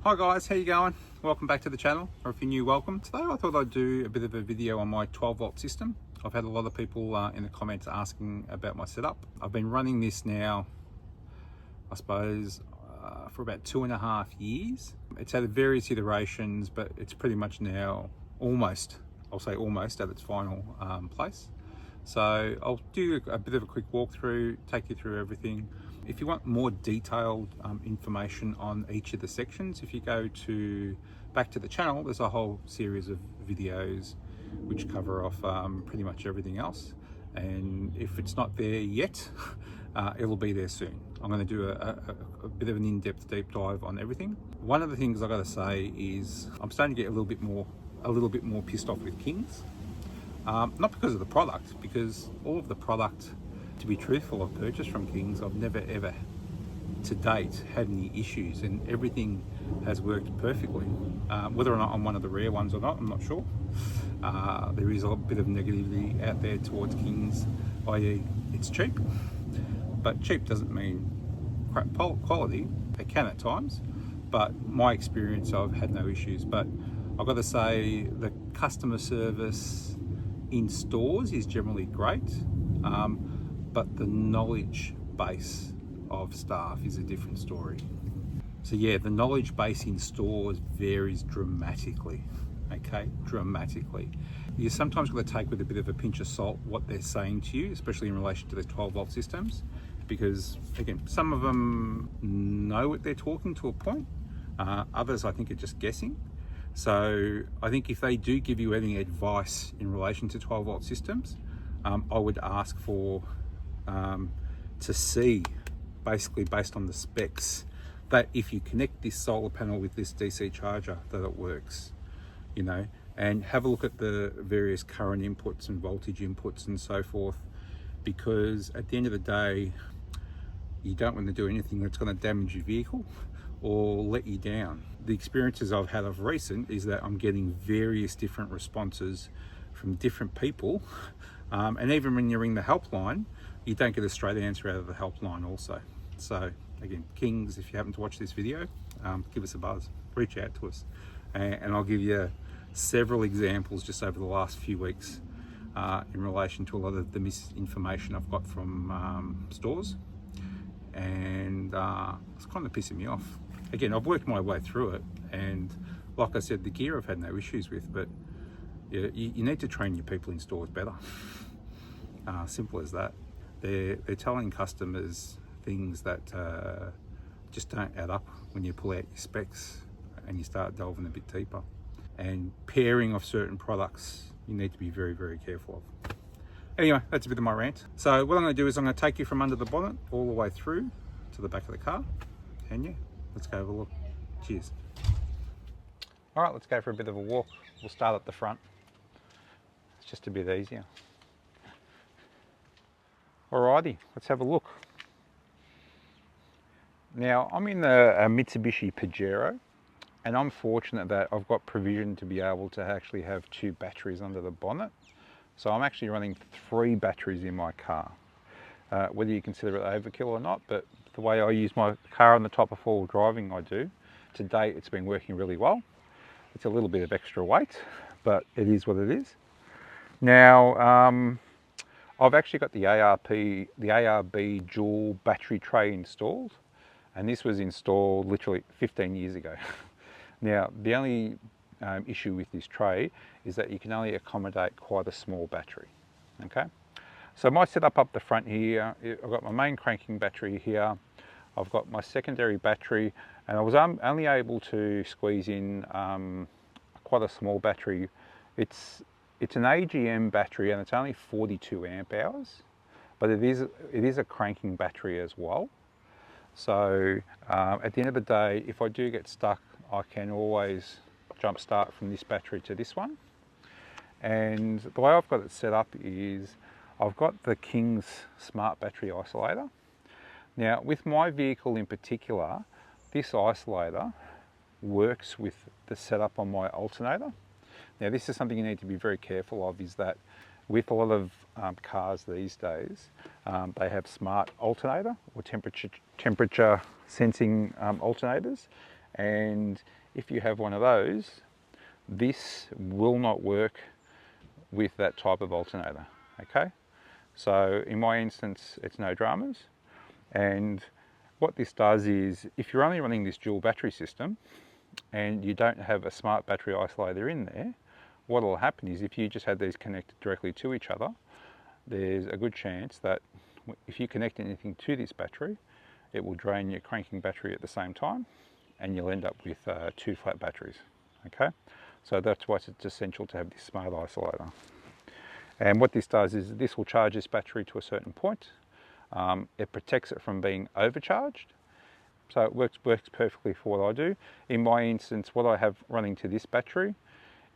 Hi guys, how you going? Welcome back to the channel, or if you're new, welcome. Today I thought I'd do a bit of a video on my 12-volt system. I've had a lot of people in the comments asking about my setup. I've been running this now, I suppose, for about 2.5 years. It's had various iterations, but it's pretty much now almost, I'll say almost, at its final place. So I'll do a bit of a quick walkthrough, take you through everything. If you want more detailed information on each of the sections, if you go back to the channel, there's a whole series of videos which cover off pretty much everything else. And if it's not there yet, it'll be there soon. I'm going to do a bit of an in-depth deep dive on everything. One of the things I got to say is I'm starting to get a little bit more pissed off with Kings. Not because of the product, because all of the product, to be truthful, I've purchased from Kings. I've never ever to date had any issues, and everything has worked perfectly. Whether or not I'm one of the rare ones or not, I'm not sure. There is a bit of negativity out there towards Kings, i.e. it's cheap, but cheap doesn't mean crap quality. It can at times, but my experience, I've had no issues. But I've got to say the customer service in stores is generally great, but the knowledge base of staff is a different story. So yeah, the knowledge base in stores varies dramatically, okay, dramatically. You sometimes got to take with a bit of a pinch of salt what they're saying to you, especially in relation to the 12-volt systems, because again, some of them know what they're talking to a point, others I think are just guessing. So I think if they do give you any advice in relation to 12-volt systems, I would ask for to see, basically based on the specs, that if you connect this solar panel with this DC charger, that it works, you know, and have a look at the various current inputs and voltage inputs and so forth, because at the end of the day, you don't want to do anything that's going to damage your vehicle or let you down. The experiences I've had of recent is that I'm getting various different responses from different people, and even when you ring the helpline, you don't get a straight answer out of the helpline also. So again, Kings, if you happen to watch this video, give us a buzz, reach out to us, and I'll give you several examples just over the last few weeks in relation to a lot of the misinformation I've got from stores, and it's kind of pissing me off. Again, I've worked my way through it, and like I said, the gear I've had no issues with, but yeah, you need to train your people in stores better. Simple as that. They're telling customers things that just don't add up when you pull out your specs and you start delving a bit deeper. And pairing of certain products, you need to be very, very careful of. Anyway, that's a bit of my rant. So what I'm going to do is I'm going to take you from under the bonnet all the way through to the back of the car, and yeah, let's go have a look. Cheers. All right, let's go for a bit of a walk. We'll start at the front. It's just a bit easier. Alrighty, let's have a look. Now, I'm in a Mitsubishi Pajero, and I'm fortunate that I've got provision to be able to actually have 2 batteries under the bonnet. So I'm actually running 3 batteries in my car. Whether you consider it overkill or not, but the way I use my car on the top of 4-wheel driving, I do. To date, it's been working really well. It's a little bit of extra weight, but it is what it is. Now, I've actually got the ARB dual battery tray installed, and this was installed literally 15 years ago. Now, the only issue with this tray is that you can only accommodate quite a small battery, okay? So my setup up the front here, I've got my main cranking battery here, I've got my secondary battery, and I was only able to squeeze in quite a small battery. It's an AGM battery, and it's only 42 amp hours, but it is a cranking battery as well. So at the end of the day, if I do get stuck, I can always jump start from this battery to this one. And the way I've got it set up is I've got the Kings smart battery isolator. Now, with my vehicle in particular, this isolator works with the setup on my alternator. Now, this is something you need to be very careful of, is that with a lot of cars these days, they have smart alternator or temperature sensing alternators, and if you have one of those, this will not work with that type of alternator, okay? So in my instance, it's no dramas. And what this does is, if you're only running this dual battery system and you don't have a smart battery isolator in there, what will happen is if you just had these connected directly to each other, there's a good chance that if you connect anything to this battery, it will drain your cranking battery at the same time, and you'll end up with two flat batteries, okay? So that's why it's essential to have this smart isolator. And what this does is this will charge this battery to a certain point. It protects it from being overcharged. So it works perfectly for what I do. In my instance, what I have running to this battery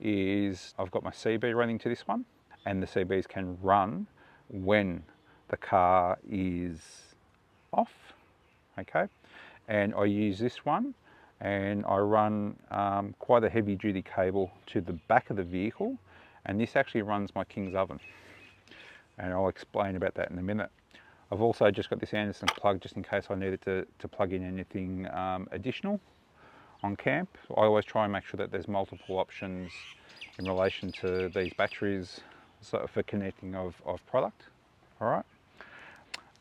is I've got my CB running to this one, and the CBs can run when the car is off, okay? And I use this one, and I run quite a heavy duty cable to the back of the vehicle, and this actually runs my King's oven. And I'll explain about that in a minute. I've also just got this Anderson plug just in case I needed to plug in anything additional on camp. I always try and make sure that there's multiple options in relation to these batteries for connecting of product, all right?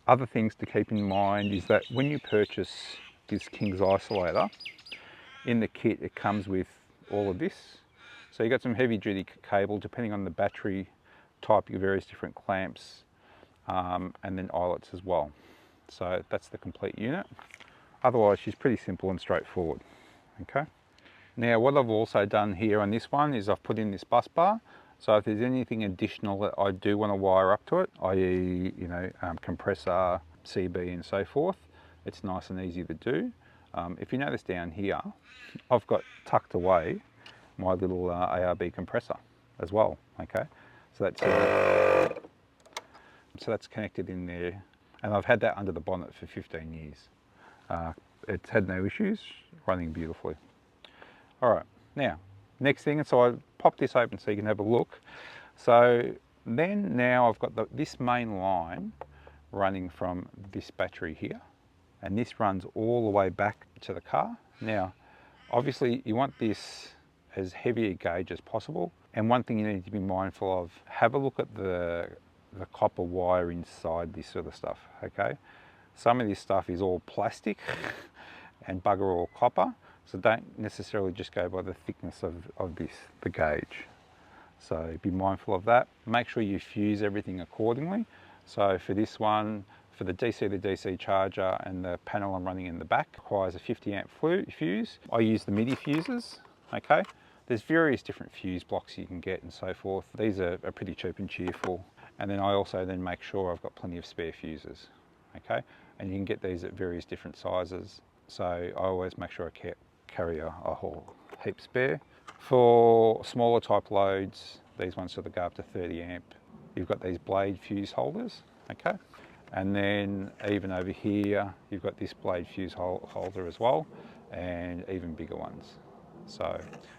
Other things to keep in mind is that when you purchase this King's isolator, in the kit it comes with all of this. So you've got some heavy duty cable depending on the battery type, your various different clamps, and then eyelets as well. So that's the complete unit. Otherwise she's pretty simple and straightforward, okay? Now what I've also done here on this one is I've put in this bus bar. So if there's anything additional that I do want to wire up to it, i.e. compressor, CB and so forth, it's nice and easy to do. If you notice down here, I've got tucked away my little ARB compressor as well, okay? So that's connected in there, and I've had that under the bonnet for 15 years. It's had no issues, running beautifully. All right, now, next thing, and so I pop this open so you can have a look. So then now I've got this main line running from this battery here, and this runs all the way back to the car. Now, obviously you want this as heavy a gauge as possible, and one thing you need to be mindful of, have a look at the copper wire inside this sort of stuff, okay? Some of this stuff is all plastic and bugger all copper, so don't necessarily just go by the thickness of the gauge. So be mindful of that. Make sure you fuse everything accordingly. So for this one, for the DC to DC charger and the panel I'm running in the back, requires a 50 amp fuse. I use the MIDI fuses, okay? There's various different fuse blocks you can get and so forth. These are pretty cheap and cheerful. And then I also then make sure I've got plenty of spare fuses, okay? And you can get these at various different sizes. So I always make sure I carry a whole heap spare. For smaller type loads, these ones sort of go up to 30 amp. You've got these blade fuse holders, okay? And then even over here, you've got this blade fuse holder as well, and even bigger ones. So,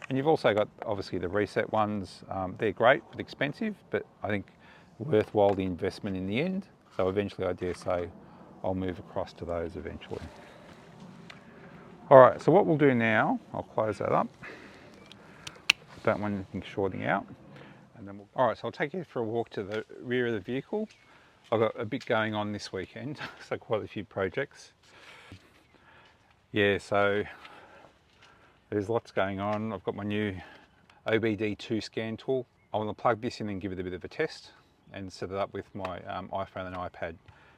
and you've also got obviously the reset ones. They're great but expensive, but I think worthwhile the investment in the end. So eventually I dare say I'll move across to those eventually. All right, so what we'll do now, I'll close that up. Don't want anything shorting out. And then all right, so I'll take you for a walk to the rear of the vehicle. I've got a bit going on this weekend, so quite a few projects. Yeah, so there's lots going on. I've got my new OBD2 scan tool. I want to plug this in and give it a bit of a test and set it up with my iPhone and iPad,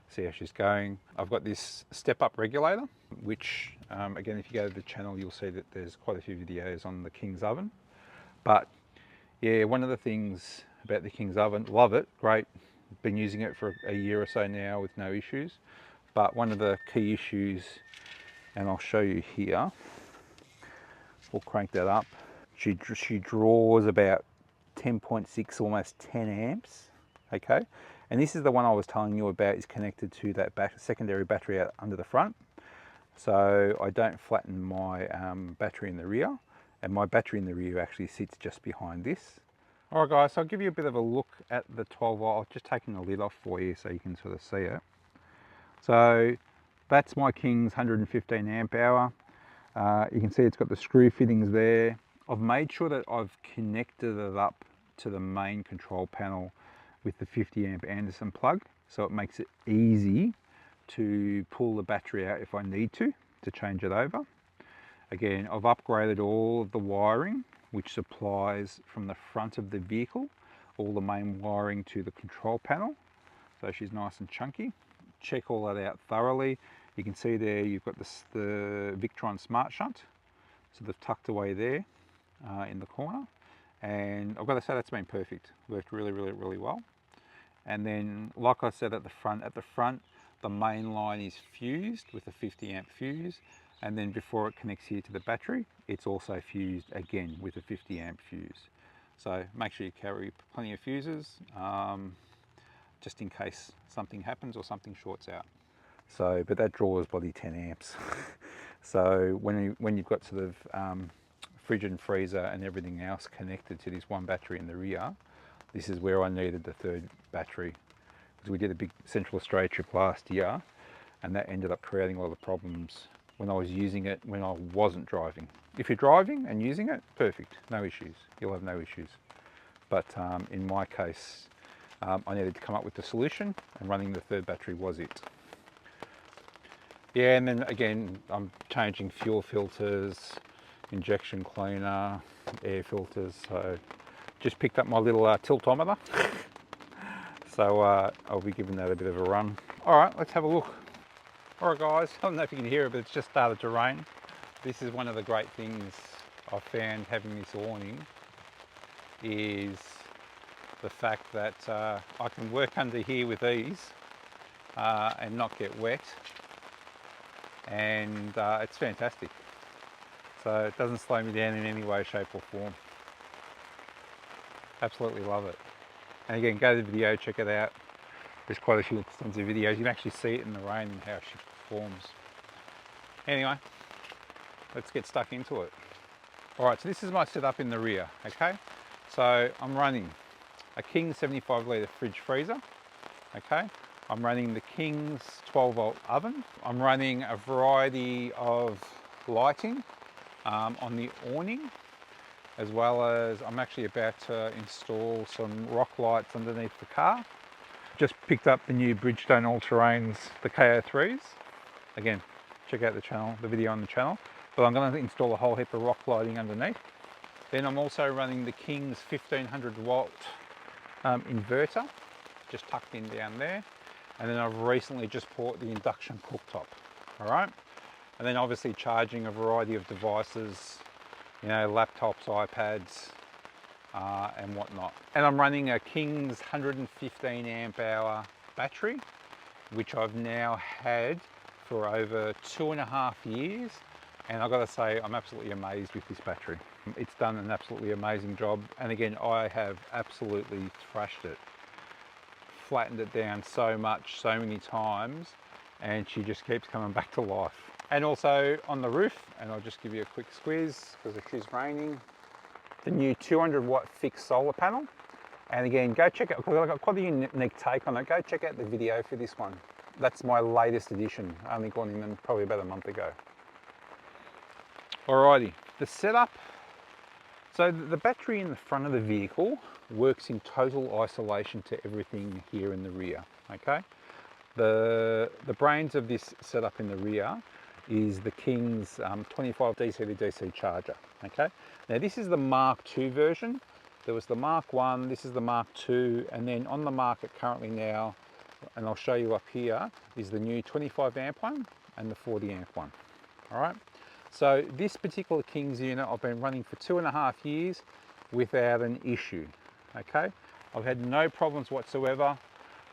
see how she's going. I've got this step-up regulator, which again, if you go to the channel, you'll see that there's quite a few videos on the King's oven. But yeah, one of the things about the King's oven, love it, great. Been using it for a year or so now with no issues. But one of the key issues, and I'll show you here, we'll crank that up. She draws about 10.6, almost 10 amps, okay? And this is the one I was telling you about, is connected to that secondary battery out under the front. So I don't flatten my battery in the rear, and my battery in the rear actually sits just behind this. All right guys, so I'll give you a bit of a look at the 12 volt. I've just taken the lid off for you so you can sort of see it. So that's my King's 115 amp hour. You can see it's got the screw fittings there. I've made sure that I've connected it up to the main control panel with the 50 amp Anderson plug, so it makes it easy to pull the battery out if I need to change it over. Again, I've upgraded all of the wiring which supplies from the front of the vehicle, all the main wiring to the control panel, so she's nice and chunky. Check all that out thoroughly. You can see there you've got the Victron Smart Shunt, so they've tucked away there in the corner, and I've got to say that's been perfect. Worked really well. And then, like I said, at the front the main line is fused with a 50 amp fuse, and then before it connects here to the battery, it's also fused again with a 50 amp fuse. So make sure you carry plenty of fuses, just in case something happens or something shorts out. So, but that draws bloody 10 amps. So when you've got sort of fridge and freezer and everything else connected to this one battery in the rear, this is where I needed the third battery, because we did a big Central Australia trip last year, and that ended up creating a lot of problems when I was using it when I wasn't driving. If you're driving and using it, perfect, no issues, you'll have no issues. But in my case, I needed to come up with the solution, and running the third battery was it. Yeah, and then again, I'm changing fuel filters, injection cleaner, air filters. So just picked up my little tiltometer. So I'll be giving that a bit of a run. All right, let's have a look. All right guys, I don't know if you can hear it, but it's just started to rain. This is one of the great things I found having this awning, is the fact that I can work under here with ease and not get wet. And it's fantastic. So it doesn't slow me down in any way, shape or form. Absolutely love it. And again, go to the video, check it out. There's quite a few extensive videos. You can actually see it in the rain and how she performs. Anyway, let's get stuck into it. All right, so this is my setup in the rear, okay? So I'm running a King 75 litre fridge freezer, okay? I'm running the King's 12 volt oven. I'm running a variety of lighting on the awning, as well as I'm actually about to install some rock lights underneath the car. Just picked up the new Bridgestone All-Terrains, the KO3s. Again, check out the channel, the video on the channel. But I'm going to install a whole heap of rock lighting underneath. Then I'm also running the King's 1500 watt inverter, just tucked in down there. And then I've recently just bought the induction cooktop, all right? And then obviously charging a variety of devices, you know, laptops, iPads, and whatnot. And I'm running a King's 115 amp hour battery, which I've now had for over 2.5 years. And I've got to say, I'm absolutely amazed with this battery. It's done an absolutely amazing job. And again, I have absolutely thrashed it. Flattened it down so much, so many times, and she just keeps coming back to life. And also on the roof, and I'll just give you a quick squeeze because it is raining, the new 200 watt fixed solar panel. And again, go check out, because I've got quite a unique take on it, go check out the video for this one. That's my latest edition, only gone in probably about a month ago. Alrighty, the setup. So the battery in the front of the vehicle works in total isolation to everything here in the rear, okay? The brains of this setup in the rear is the King's 25 DC to DC charger, okay? Now this is the Mark II version. There was the Mark 1, this is the Mark II, and then on the market currently now, and I'll show you up here, is the new 25 amp one and the 40 amp one, all right? So this particular King's unit I've been running for 2.5 years without an issue, okay? I've had no problems whatsoever.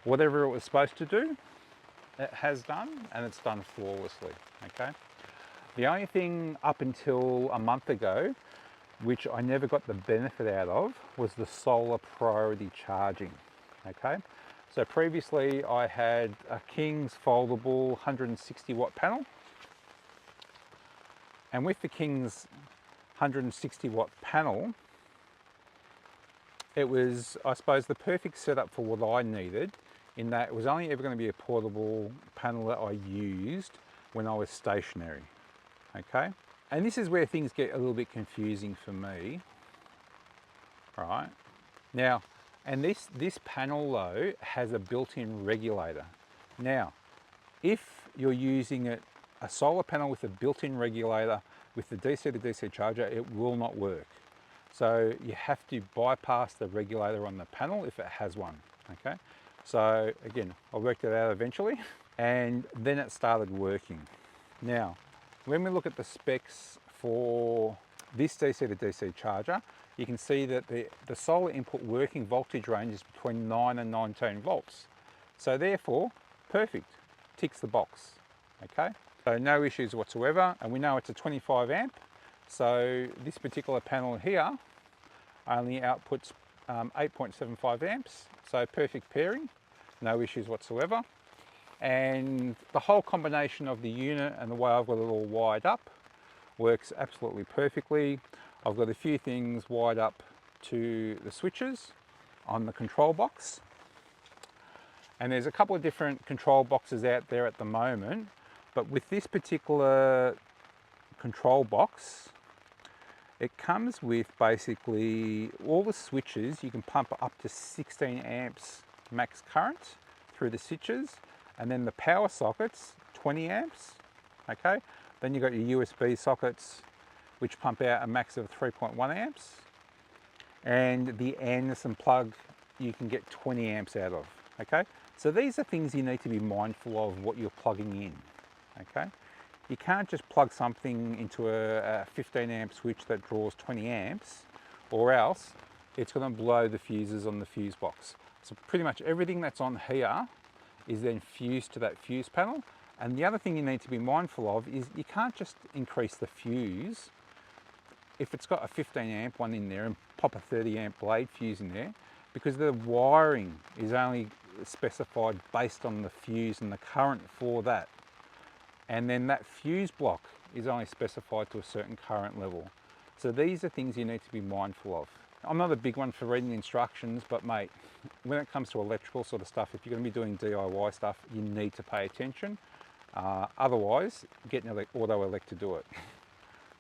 Whatever it was supposed to do, it has done, and it's done flawlessly, okay? The only thing up until a month ago, which I never got the benefit out of, was the solar priority charging, okay? So previously I had a King's foldable 160 watt panel, and with the King's 160 watt panel, it was, I suppose, the perfect setup for what I needed, in that it was only ever going to be a portable panel that I used when I was stationary, okay? And this is where things get a little bit confusing for me, right? Now, and this panel though has a built-in regulator. Now, if you're using a solar panel with a built-in regulator with the DC to DC charger, it will not work. So you have to bypass the regulator on the panel if it has one, okay? So again, I worked it out eventually and then it started working. Now, when we look at the specs for this DC to DC charger, you can see that the solar input working voltage range is between 9 and 19 volts. So therefore, perfect, ticks the box, okay? So no issues whatsoever, and we know it's a 25 amp. So this particular panel here only outputs 8.75 amps, so perfect pairing, no issues whatsoever. And the whole combination of the unit and the way I've got it all wired up works absolutely perfectly. I've got a few things wired up to the switches on the control box. And there's a couple of different control boxes out there at the moment, but with this particular control box, it comes with basically all the switches. You can pump up to 16 amps max current through the switches, and then the power sockets, 20 amps, okay? Then you've got your USB sockets, which pump out a max of 3.1 amps. And the Anderson plug, you can get 20 amps out of, okay? So these are things you need to be mindful of what you're plugging in, okay? You can't just plug something into a 15 amp switch that draws 20 amps, or else it's gonna blow the fuses on the fuse box. So pretty much everything that's on here is then fused to that fuse panel. And the other thing you need to be mindful of is you can't just increase the fuse. If it's got a 15 amp one in there and pop a 30 amp blade fuse in there, because the wiring is only specified based on the fuse and the current for that. And then that fuse block is only specified to a certain current level. So these are things you need to be mindful of. I'm not a big one for reading instructions, but mate, when it comes to electrical sort of stuff, if you're going to be doing DIY stuff, you need to pay attention. Otherwise, get an auto elect to do it.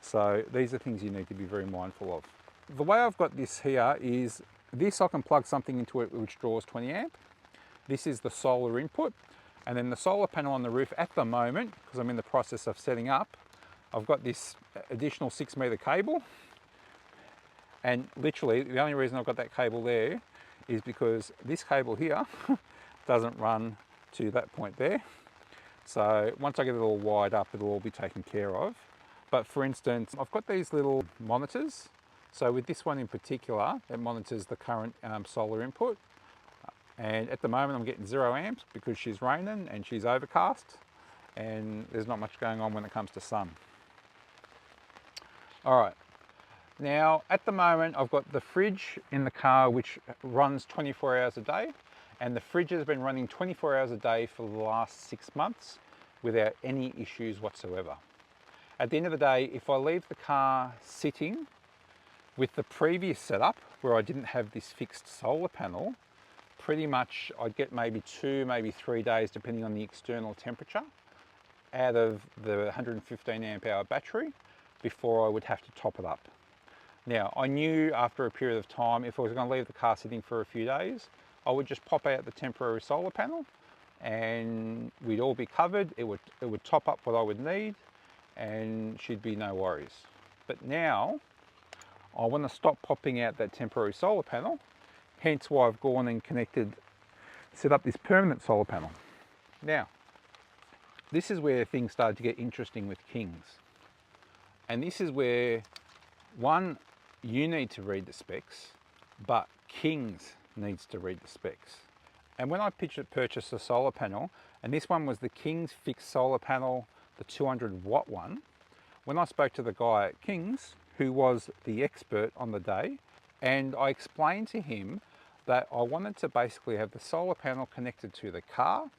So these are things you need to be very mindful of. The way I've got this here is this, I can plug something into it which draws 20 amp. This is the solar input. And then the solar panel on the roof at the moment, because I'm in the process of setting up, I've got this additional 6-meter cable. And literally, the only reason I've got that cable there is because this cable here doesn't run to that point there. So once I get it all wired up, it'll all be taken care of. But for instance, I've got these little monitors. So with this one in particular, it monitors the current solar input. And at the moment I'm getting 0 amps because she's raining and she's overcast and there's not much going on when it comes to sun. All right, now at the moment I've got the fridge in the car which runs 24 hours a day, and the fridge has been running 24 hours a day for the last 6 months without any issues whatsoever. At the end of the day, if I leave the car sitting with the previous setup where I didn't have this fixed solar panel, pretty much I'd get maybe 2, maybe 3 days, depending on the external temperature, out of the 115 amp hour battery before I would have to top it up. Now, I knew after a period of time, if I was going to leave the car sitting for a few days, I would just pop out the temporary solar panel and we'd all be covered. It would top up what I would need and she'd be no worries. But now I want to stop popping out that temporary solar panel, hence why I've gone and set up this permanent solar panel. Now, this is where things started to get interesting with Kings. And this is where, one, you need to read the specs, but Kings needs to read the specs. And when I purchased a solar panel, and this one was the Kings fixed solar panel, the 200 watt one, when I spoke to the guy at Kings, who was the expert on the day, and I explained to him that I wanted to basically have the solar panel connected to the car,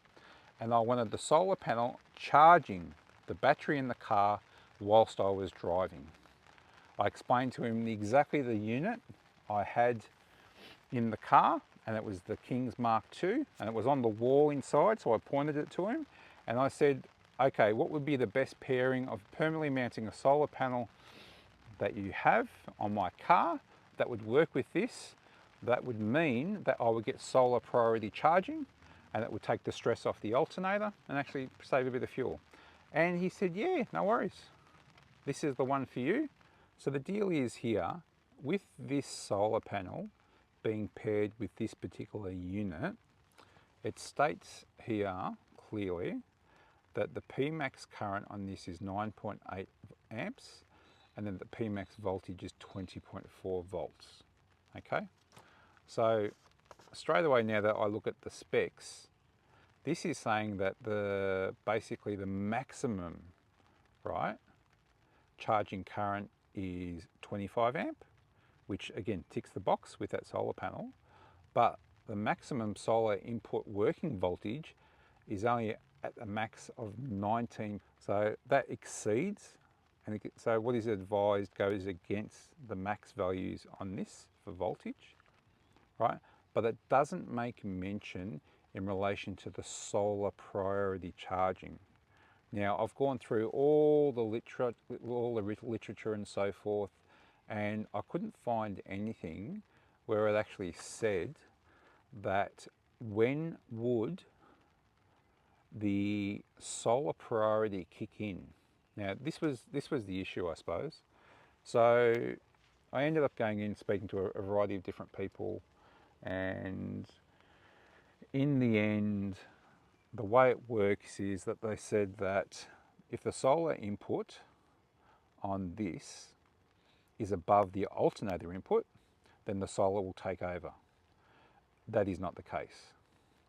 and I wanted the solar panel charging the battery in the car whilst I was driving. I explained to him exactly the unit I had in the car, and it was the Kings Mark II, and it was on the wall inside, so I pointed it to him, and I said, okay, what would be the best pairing of permanently mounting a solar panel that you have on my car that would work with this? That would mean that I would get solar priority charging, and that would take the stress off the alternator and actually save a bit of fuel. And he said, yeah, no worries. This is the one for you. So the deal is here, with this solar panel being paired with this particular unit, it states here clearly that the Pmax current on this is 9.8 amps, and then the Pmax voltage is 20.4 volts. Okay, so straight away now that I look at the specs, this is saying that basically the maximum, right, charging current is 25 amp, which again ticks the box with that solar panel, but the maximum solar input working voltage is only at a max of 19. So that exceeds, and so what is advised goes against the max values on this for voltage, right? But it doesn't make mention in relation to the solar priority charging. Now, I've gone through all the literature and so forth, and I couldn't find anything where it actually said that when would the solar priority kick in. Now, this was the issue, I suppose. So I ended up going in, speaking to a variety of different people, and in the end, the way it works is that they said that if the solar input on this is above the alternator input, then the solar will take over. That is not the case,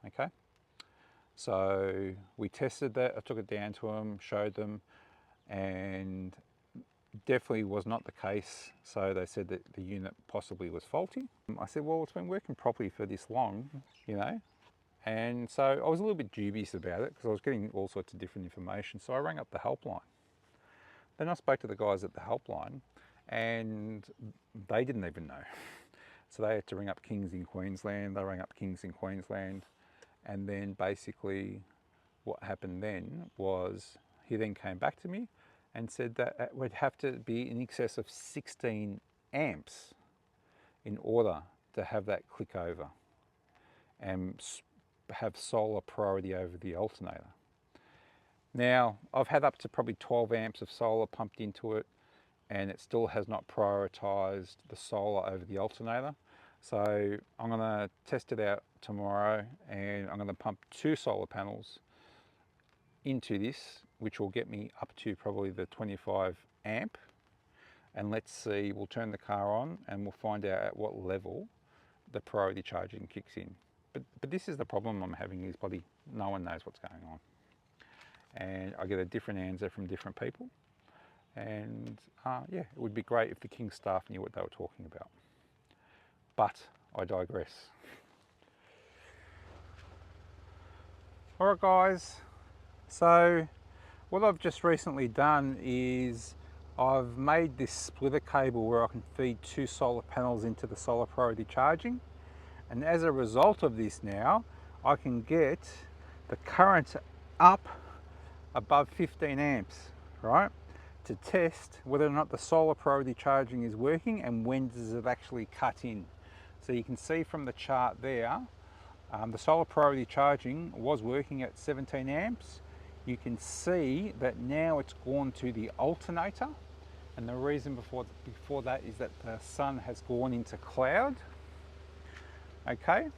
okay? So we tested that, I took it down to them, showed them, and definitely was not the case. So they said that the unit possibly was faulty. I said, well, it's been working properly for this long, you know? And so I was a little bit dubious about it because I was getting all sorts of different information. So I rang up the helpline. Then I spoke to the guys at the helpline, and they didn't even know. So they had to ring up Kings in Queensland. They rang up Kings in Queensland. And then basically what happened then was he then came back to me and said that it would have to be in excess of 16 amps in order to have that click over and have solar priority over the alternator. Now, I've had up to probably 12 amps of solar pumped into it, and it still has not prioritized the solar over the alternator. So I'm gonna test it out tomorrow, and I'm gonna pump 2 solar panels into this, which will get me up to probably the 25 amp. And let's see, we'll turn the car on and we'll find out at what level the priority charging kicks in. But this is the problem I'm having, is bloody no one knows what's going on. And I get a different answer from different people. And yeah, it would be great if the King staff knew what they were talking about. But I digress. All right, guys. So what I've just recently done is I've made this splitter cable where I can feed 2 solar panels into the solar priority charging. And as a result of this now, I can get the current up above 15 amps, right? To test whether or not the solar priority charging is working and when does it actually cut in. So you can see from the chart there, the solar priority charging was working at 17 amps. You can see that now it's gone to the alternator, and the reason before that is that the sun has gone into cloud. Okay,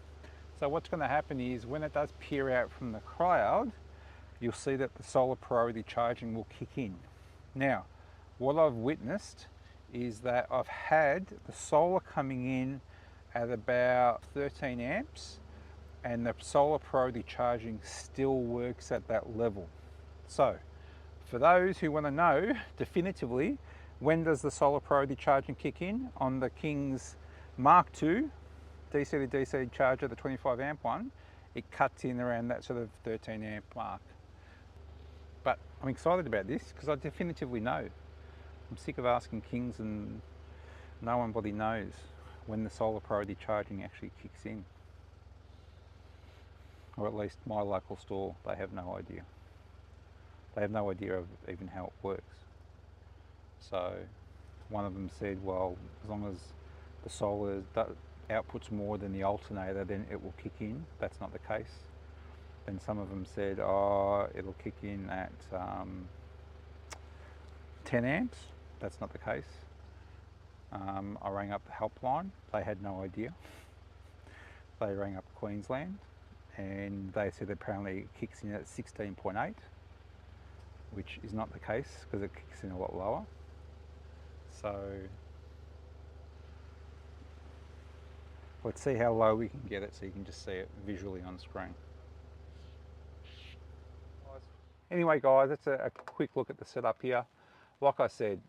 so what's going to happen is when it does peer out from the cloud, you'll see that the solar priority charging will kick in. Now, what I've witnessed is that I've had the solar coming in at about 13 amps, and the solar priority charging still works at that level. So for those who want to know definitively when does the solar priority charging kick in on the King's Mark II DC to DC charger, the 25 amp one, it cuts in around that sort of 13 amp mark. But I'm excited about this because I definitively know. I'm sick of asking Kings and no one bloody knows when the solar priority charging actually kicks in. Or at least my local store, they have no idea. They have no idea of even how it works. So one of them said, well, as long as the solar outputs more than the alternator, then it will kick in. That's not the case. Then some of them said, oh, it'll kick in at 10 amps. That's not the case. I rang up the helpline. They had no idea. They rang up Queensland and they said apparently it kicks in at 16.8, which is not the case because it kicks in a lot lower. So let's see how low we can get it so you can just see it visually on screen. Anyway guys, that's a quick look at the setup here. Like I said,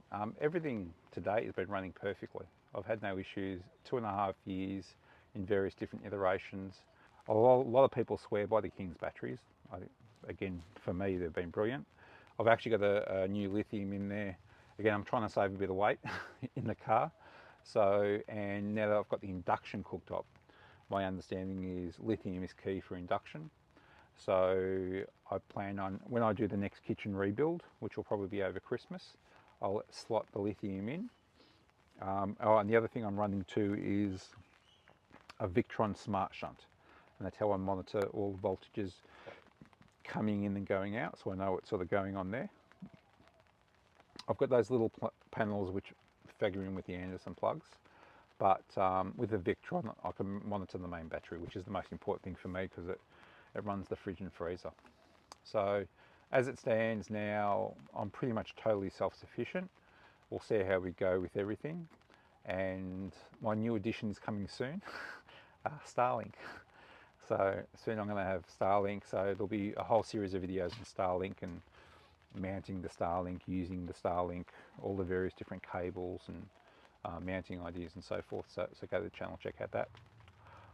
everything to date has been running perfectly. I've had no issues, 2.5 years in various different iterations. A lot of people swear by the King's batteries. Again, for me, they've been brilliant. I've actually got a new lithium in there. Again, I'm trying to save a bit of weight in the car. So, and now that I've got the induction cooked up, my understanding is lithium is key for induction. So I plan on, when I do the next kitchen rebuild, which will probably be over Christmas, I'll slot the lithium in. Oh, and the other thing I'm running too is a Victron Smart Shunt. And that's how I monitor all the voltages coming in and going out, so I know what's sort of going on there. I've got those little panels which figure in with the Anderson plugs, but with the Victron I can monitor the main battery, which is the most important thing for me because it runs the fridge and freezer. So as it stands now, I'm pretty much totally self-sufficient. We'll see how we go with everything. And my new addition is coming soon, Starlink. So soon I'm going to have Starlink, so there'll be a whole series of videos on Starlink and mounting the Starlink, using the Starlink, all the various different cables and mounting ideas and so forth. So go to the channel, check out that.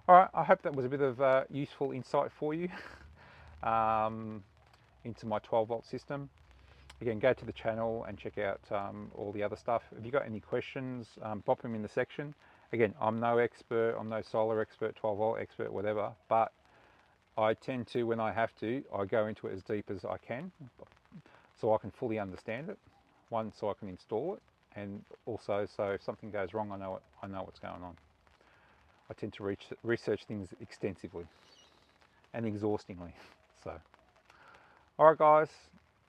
All right, I hope that was a bit of useful insight for you into my 12-volt system. Again, go to the channel and check out all the other stuff. If you've got any questions, pop them in the section. Again, I'm no expert, I'm no solar expert, 12-volt expert, whatever, but I tend to, when I have to, I go into it as deep as I can so I can fully understand it. One, so I can install it, and also so if something goes wrong, I know what's going on. I tend to research things extensively and exhaustingly. So, all right guys,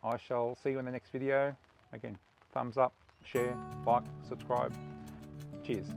I shall see you in the next video. Again, thumbs up, share, like, subscribe. Cheers.